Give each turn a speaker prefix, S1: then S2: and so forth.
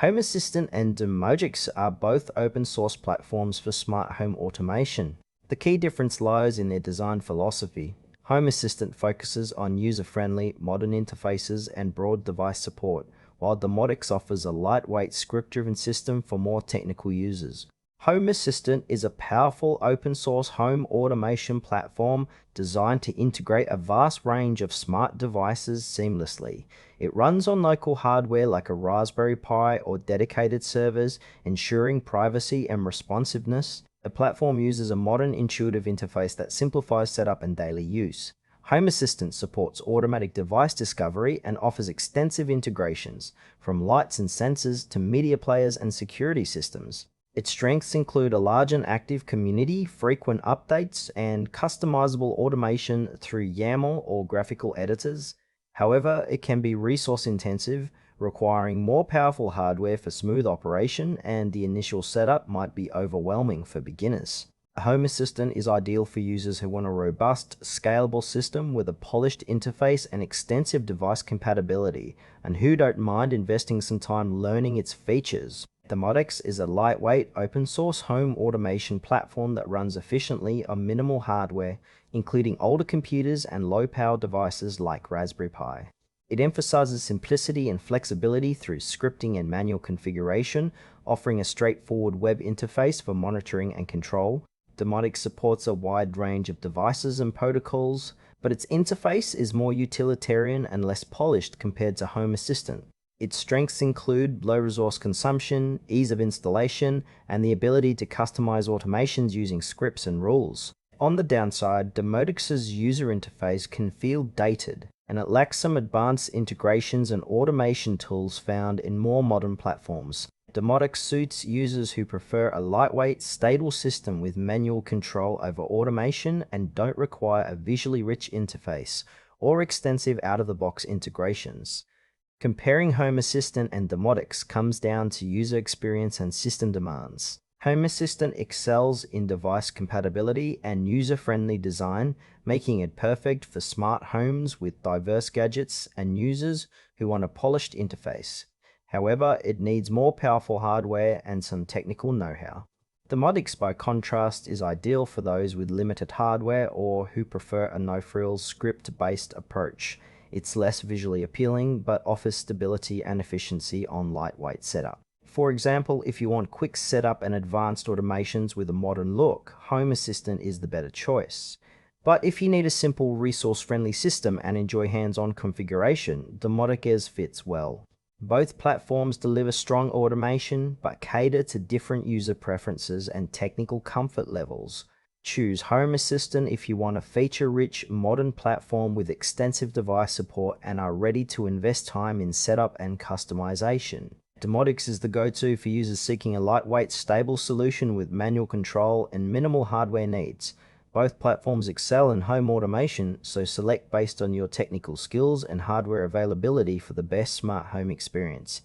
S1: Home Assistant and Domoticz are both open source platforms for smart home automation. The key difference lies in their design philosophy. Home Assistant focuses on user-friendly, modern interfaces and broad device support, while Domoticz offers a lightweight, script-driven system for more technical users. Home Assistant is a powerful open-source home automation platform designed to integrate a vast range of smart devices seamlessly. It runs on local hardware like a Raspberry Pi or dedicated servers, ensuring privacy and responsiveness. The platform uses a modern, intuitive interface that simplifies setup and daily use. Home Assistant supports automatic device discovery and offers extensive integrations, from lights and sensors to media players and security systems. Its strengths include a large and active community, frequent updates, and customizable automation through YAML or graphical editors. However, it can be resource-intensive, requiring more powerful hardware for smooth operation, and the initial setup might be overwhelming for beginners. A Home Assistant is ideal for users who want a robust, scalable system with a polished interface and extensive device compatibility, and who don't mind investing some time learning its features. Domoticz is a lightweight, open-source home automation platform that runs efficiently on minimal hardware, including older computers and low-power devices like Raspberry Pi. It emphasizes simplicity and flexibility through scripting and manual configuration, offering a straightforward web interface for monitoring and control. Domoticz supports a wide range of devices and protocols, but its interface is more utilitarian and less polished compared to Home Assistant. Its strengths include low resource consumption, ease of installation, and the ability to customize automations using scripts and rules. On the downside, Domoticz's user interface can feel dated, and it lacks some advanced integrations and automation tools found in more modern platforms. Domoticz suits users who prefer a lightweight, stable system with manual control over automation and don't require a visually rich interface or extensive out-of-the-box integrations. Comparing Home Assistant and Domoticz comes down to user experience and system demands. Home Assistant excels in device compatibility and user-friendly design, making it perfect for smart homes with diverse gadgets and users who want a polished interface. However, it needs more powerful hardware and some technical know-how. Domoticz, by contrast, is ideal for those with limited hardware or who prefer a no-frills script-based approach. It's less visually appealing, but offers stability and efficiency on lightweight setup. For example, if you want quick setup and advanced automations with a modern look, Home Assistant is the better choice. But if you need a simple, resource-friendly system and enjoy hands-on configuration, Domoticz fits well. Both platforms deliver strong automation, but cater to different user preferences and technical comfort levels. Choose Home Assistant if you want a feature-rich, modern platform with extensive device support and are ready to invest time in setup and customization. Domoticz is the go-to for users seeking a lightweight, stable solution with manual control and minimal hardware needs. Both platforms excel in home automation, so select based on your technical skills and hardware availability for the best smart home experience.